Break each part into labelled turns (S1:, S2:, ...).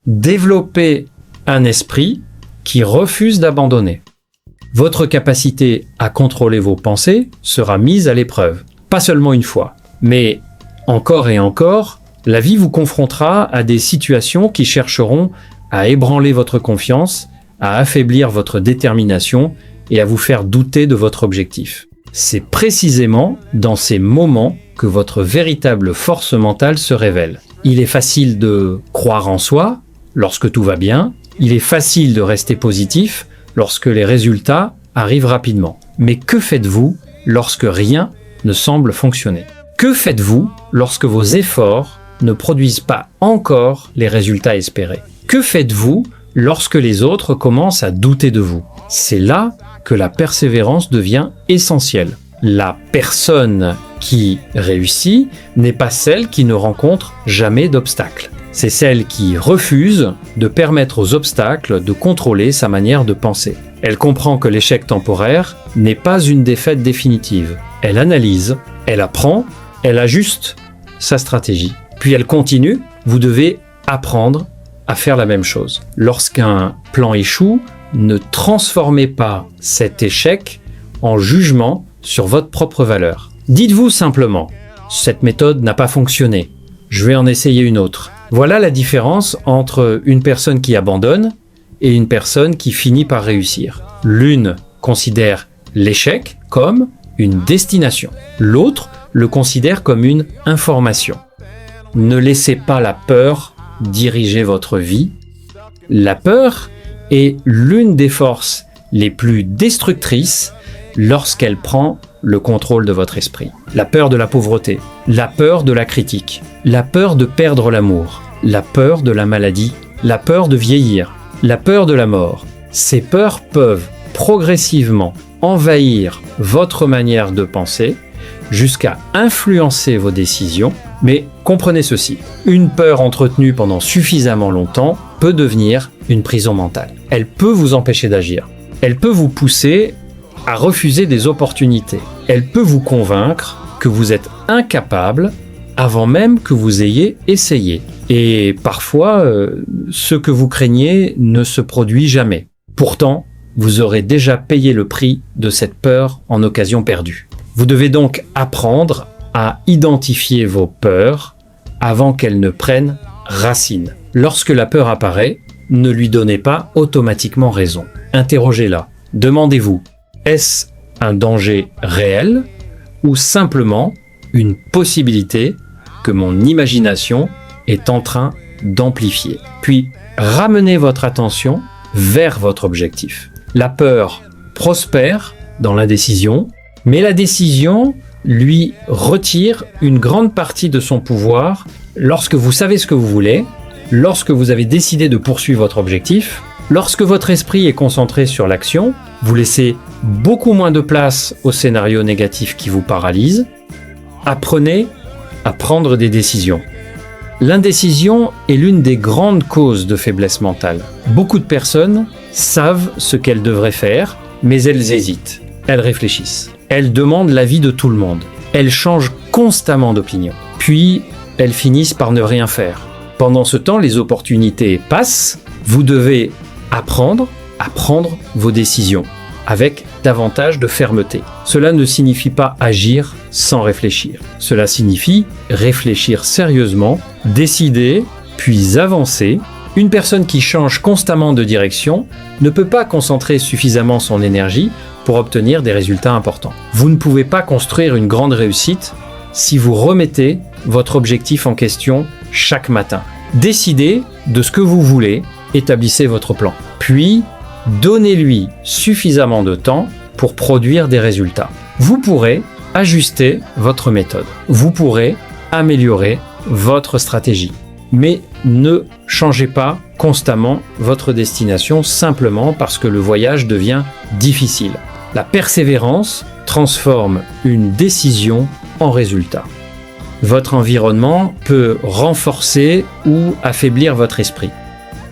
S1: développer un esprit qui refuse d'abandonner. Votre capacité à contrôler vos pensées sera mise à l'épreuve. Pas seulement une fois, mais encore et encore, la vie vous confrontera à des situations qui chercheront à ébranler votre confiance, à affaiblir votre détermination et à vous faire douter de votre objectif. C'est précisément dans ces moments que votre véritable force mentale se révèle. Il est facile de croire en soi lorsque tout va bien, il est facile de rester positif lorsque les résultats arrivent rapidement. Mais que faites-vous lorsque rien ne semble fonctionner? Que faites-vous lorsque vos efforts ne produisent pas encore les résultats espérés? Que faites-vous lorsque les autres commencent à douter de vous? C'est là que la persévérance devient essentielle. La personne qui réussit n'est pas celle qui ne rencontre jamais d'obstacles. C'est celle qui refuse de permettre aux obstacles de contrôler sa manière de penser. Elle comprend que l'échec temporaire n'est pas une défaite définitive. Elle analyse, elle apprend, elle ajuste sa stratégie. Puis elle continue, vous devez apprendre à faire la même chose. Lorsqu'un plan échoue, ne transformez pas cet échec en jugement sur votre propre valeur. Dites-vous simplement, cette méthode n'a pas fonctionné, je vais en essayer une autre. Voilà la différence entre une personne qui abandonne et une personne qui finit par réussir. L'une considère l'échec comme une destination, l'autre le considère comme une information. Ne laissez pas la peur diriger votre vie. La peur est l'une des forces les plus destructrices lorsqu'elle prend le contrôle de votre esprit. La peur de la pauvreté, la peur de la critique, la peur de perdre l'amour, la peur de la maladie, la peur de vieillir, la peur de la mort. Ces peurs peuvent progressivement envahir votre manière de penser jusqu'à influencer vos décisions. Mais comprenez ceci, une peur entretenue pendant suffisamment longtemps peut devenir une prison mentale. Elle peut vous empêcher d'agir. Elle peut vous pousser à refuser des opportunités. Elle peut vous convaincre que vous êtes incapable avant même que vous ayez essayé. Et parfois, ce que vous craignez ne se produit jamais. Pourtant, vous aurez déjà payé le prix de cette peur en occasion perdue. Vous devez donc apprendre à identifier vos peurs avant qu'elles ne prennent racine. Lorsque la peur apparaît, ne lui donnez pas automatiquement raison. Interrogez-la. Demandez-vous, est-ce un danger réel ou simplement une possibilité que mon imagination est en train d'amplifier? Puis, ramenez votre attention vers votre objectif. La peur prospère dans l'indécision, mais la décision lui retire une grande partie de son pouvoir. Lorsque vous savez ce que vous voulez, lorsque vous avez décidé de poursuivre votre objectif, lorsque votre esprit est concentré sur l'action, vous laissez beaucoup moins de place aux scénarios négatifs qui vous paralysent. Apprenez à prendre des décisions. L'indécision est l'une des grandes causes de faiblesse mentale. Beaucoup de personnes savent ce qu'elles devraient faire, mais elles hésitent. Elles réfléchissent. Elles demandent l'avis de tout le monde. Elles changent constamment d'opinion. Puis, elles finissent par ne rien faire. Pendant ce temps, les opportunités passent. Vous devez apprendre à prendre vos décisions avec davantage de fermeté. Cela ne signifie pas agir sans réfléchir. Cela signifie réfléchir sérieusement, décider, puis avancer. Une personne qui change constamment de direction ne peut pas concentrer suffisamment son énergie pour obtenir des résultats importants. Vous ne pouvez pas construire une grande réussite si vous remettez votre objectif en question chaque matin. Décidez de ce que vous voulez, établissez votre plan. Puis, donnez-lui suffisamment de temps pour produire des résultats. Vous pourrez ajuster votre méthode. Vous pourrez améliorer votre stratégie. Mais ne changez pas constamment votre destination simplement parce que le voyage devient difficile. La persévérance transforme une décision en résultat. Votre environnement peut renforcer ou affaiblir votre esprit.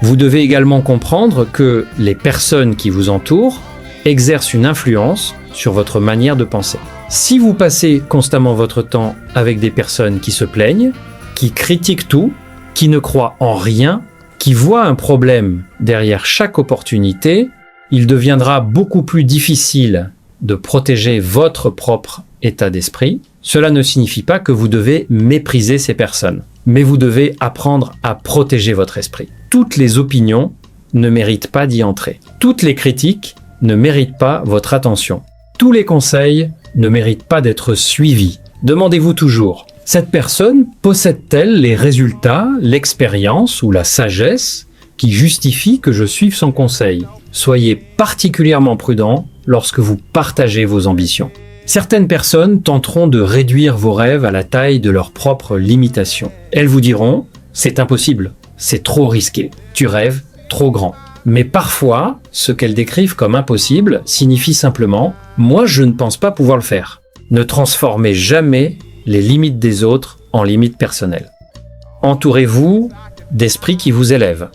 S1: Vous devez également comprendre que les personnes qui vous entourent exercent une influence sur votre manière de penser. Si vous passez constamment votre temps avec des personnes qui se plaignent, qui critiquent tout, qui ne croient en rien, qui voit un problème derrière chaque opportunité, il deviendra beaucoup plus difficile de protéger votre propre état d'esprit. Cela ne signifie pas que vous devez mépriser ces personnes, mais vous devez apprendre à protéger votre esprit. Toutes les opinions ne méritent pas d'y entrer. Toutes les critiques ne méritent pas votre attention. Tous les conseils ne méritent pas d'être suivis. Demandez-vous toujours, cette personne possède-t-elle les résultats, l'expérience ou la sagesse qui justifient que je suive son conseil? Soyez particulièrement prudent lorsque vous partagez vos ambitions. Certaines personnes tenteront de réduire vos rêves à la taille de leurs propres limitations. Elles vous diront « c'est impossible, c'est trop risqué, tu rêves trop grand ». Mais parfois, ce qu'elles décrivent comme impossible signifie simplement « moi je ne pense pas pouvoir le faire ». Ne transformez jamais les limites des autres en limites personnelles. Entourez-vous d'esprits qui vous élèvent.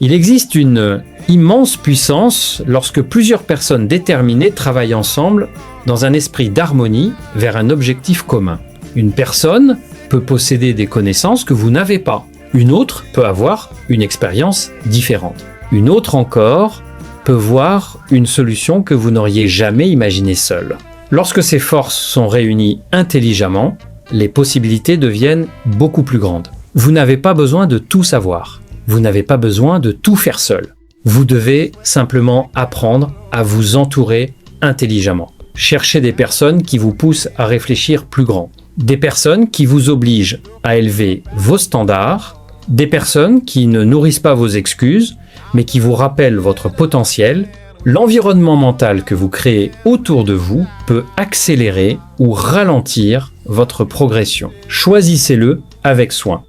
S1: Il existe une immense puissance lorsque plusieurs personnes déterminées travaillent ensemble dans un esprit d'harmonie vers un objectif commun. Une personne peut posséder des connaissances que vous n'avez pas. Une autre peut avoir une expérience différente. Une autre encore peut voir une solution que vous n'auriez jamais imaginée seule. Lorsque ces forces sont réunies intelligemment, les possibilités deviennent beaucoup plus grandes. Vous n'avez pas besoin de tout savoir. Vous n'avez pas besoin de tout faire seul. Vous devez simplement apprendre à vous entourer intelligemment. Cherchez des personnes qui vous poussent à réfléchir plus grand. Des personnes qui vous obligent à élever vos standards. Des personnes qui ne nourrissent pas vos excuses, mais qui vous rappellent votre potentiel. L'environnement mental que vous créez autour de vous peut accélérer ou ralentir votre progression. Choisissez-le avec soin.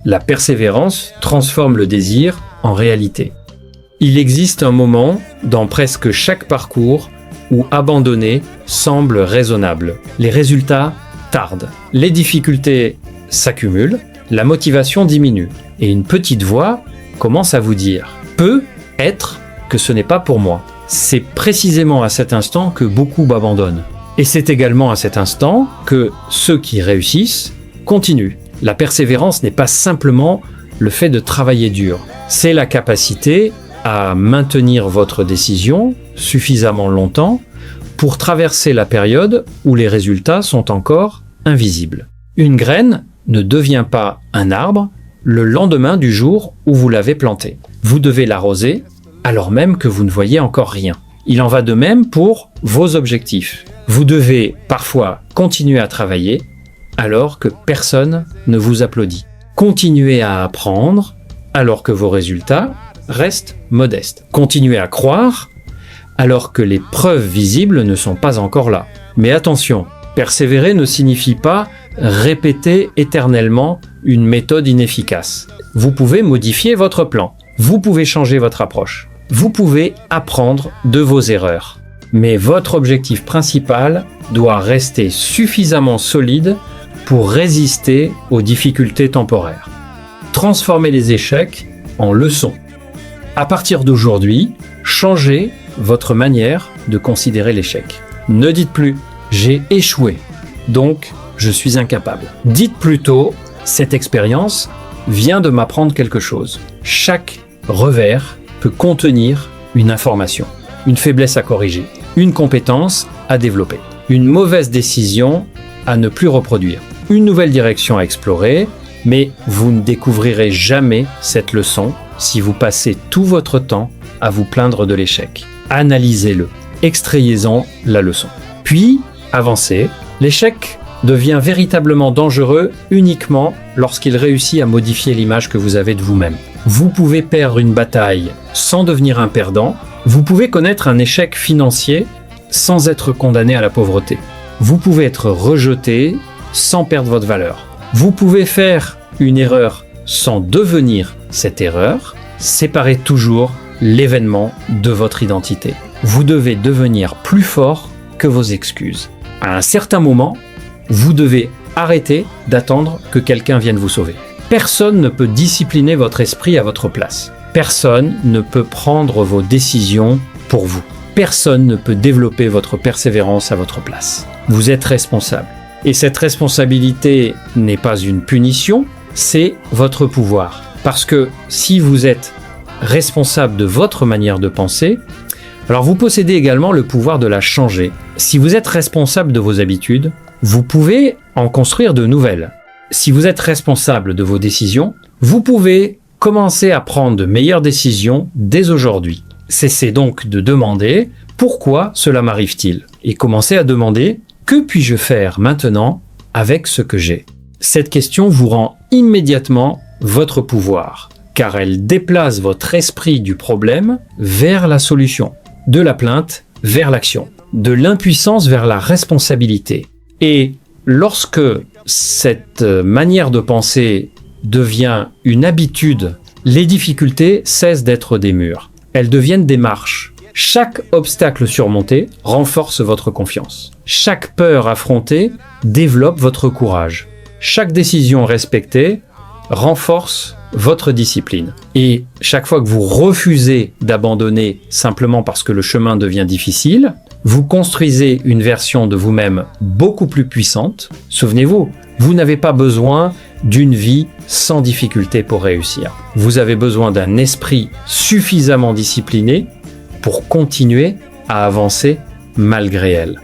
S1: La persévérance transforme le désir en réalité. Il existe un moment dans presque chaque parcours où abandonner semble raisonnable. Les résultats tardent. Les difficultés s'accumulent, la motivation diminue. Et une petite voix commence à vous dire « peut être que ce n'est pas pour moi ». C'est précisément à cet instant que beaucoup abandonnent. Et c'est également à cet instant que ceux qui réussissent continuent. La persévérance n'est pas simplement le fait de travailler dur. C'est la capacité à maintenir votre décision suffisamment longtemps pour traverser la période où les résultats sont encore invisibles. Une graine ne devient pas un arbre le lendemain du jour où vous l'avez planté. Vous devez l'arroser alors même que vous ne voyez encore rien. Il en va de même pour vos objectifs. Vous devez parfois continuer à travailler alors que personne ne vous applaudit. Continuez à apprendre alors que vos résultats restent modestes. Continuez à croire alors que les preuves visibles ne sont pas encore là. Mais attention, persévérer ne signifie pas répéter éternellement une méthode inefficace. Vous pouvez modifier votre plan. Vous pouvez changer votre approche. Vous pouvez apprendre de vos erreurs. Mais votre objectif principal doit rester suffisamment solide pour résister aux difficultés temporaires. Transformez les échecs en leçons. À partir d'aujourd'hui, changez votre manière de considérer l'échec. Ne dites plus « j'ai échoué, donc je suis incapable ». Dites plutôt « cette expérience vient de m'apprendre quelque chose ». Chaque revers peut contenir une information, une faiblesse à corriger, une compétence à développer, une mauvaise décision à ne plus reproduire, une nouvelle direction à explorer, mais vous ne découvrirez jamais cette leçon si vous passez tout votre temps à vous plaindre de l'échec. Analysez-le, extrayez-en la leçon. Puis, avancez. L'échec devient véritablement dangereux uniquement lorsqu'il réussit à modifier l'image que vous avez de vous-même. Vous pouvez perdre une bataille sans devenir un perdant. Vous pouvez connaître un échec financier sans être condamné à la pauvreté. Vous pouvez être rejeté sans perdre votre valeur. Vous pouvez faire une erreur sans devenir cette erreur. Séparez toujours l'événement de votre identité. Vous devez devenir plus fort que vos excuses. À un certain moment, vous devez arrêter d'attendre que quelqu'un vienne vous sauver. Personne ne peut discipliner votre esprit à votre place. Personne ne peut prendre vos décisions pour vous. Personne ne peut développer votre persévérance à votre place. Vous êtes responsable. Et cette responsabilité n'est pas une punition, c'est votre pouvoir. Parce que si vous êtes responsable de votre manière de penser, alors vous possédez également le pouvoir de la changer. Si vous êtes responsable de vos habitudes, vous pouvez en construire de nouvelles. Si vous êtes responsable de vos décisions, vous pouvez commencer à prendre de meilleures décisions dès aujourd'hui. Cessez donc de demander « Pourquoi cela m'arrive-t-il ?» et commencez à demander « Que puis-je faire maintenant avec ce que j'ai ?» Cette question vous rend immédiatement votre pouvoir, car elle déplace votre esprit du problème vers la solution, de la plainte vers l'action, de l'impuissance vers la responsabilité. Et lorsque cette manière de penser devient une habitude, les difficultés cessent d'être des murs. Elles deviennent des marches. Chaque obstacle surmonté renforce votre confiance. Chaque peur affrontée développe votre courage. Chaque décision respectée renforce votre discipline. Et chaque fois que vous refusez d'abandonner simplement parce que le chemin devient difficile, vous construisez une version de vous-même beaucoup plus puissante. Souvenez-vous, vous n'avez pas besoin d'une vie sans difficulté pour réussir. Vous avez besoin d'un esprit suffisamment discipliné pour continuer à avancer malgré elle.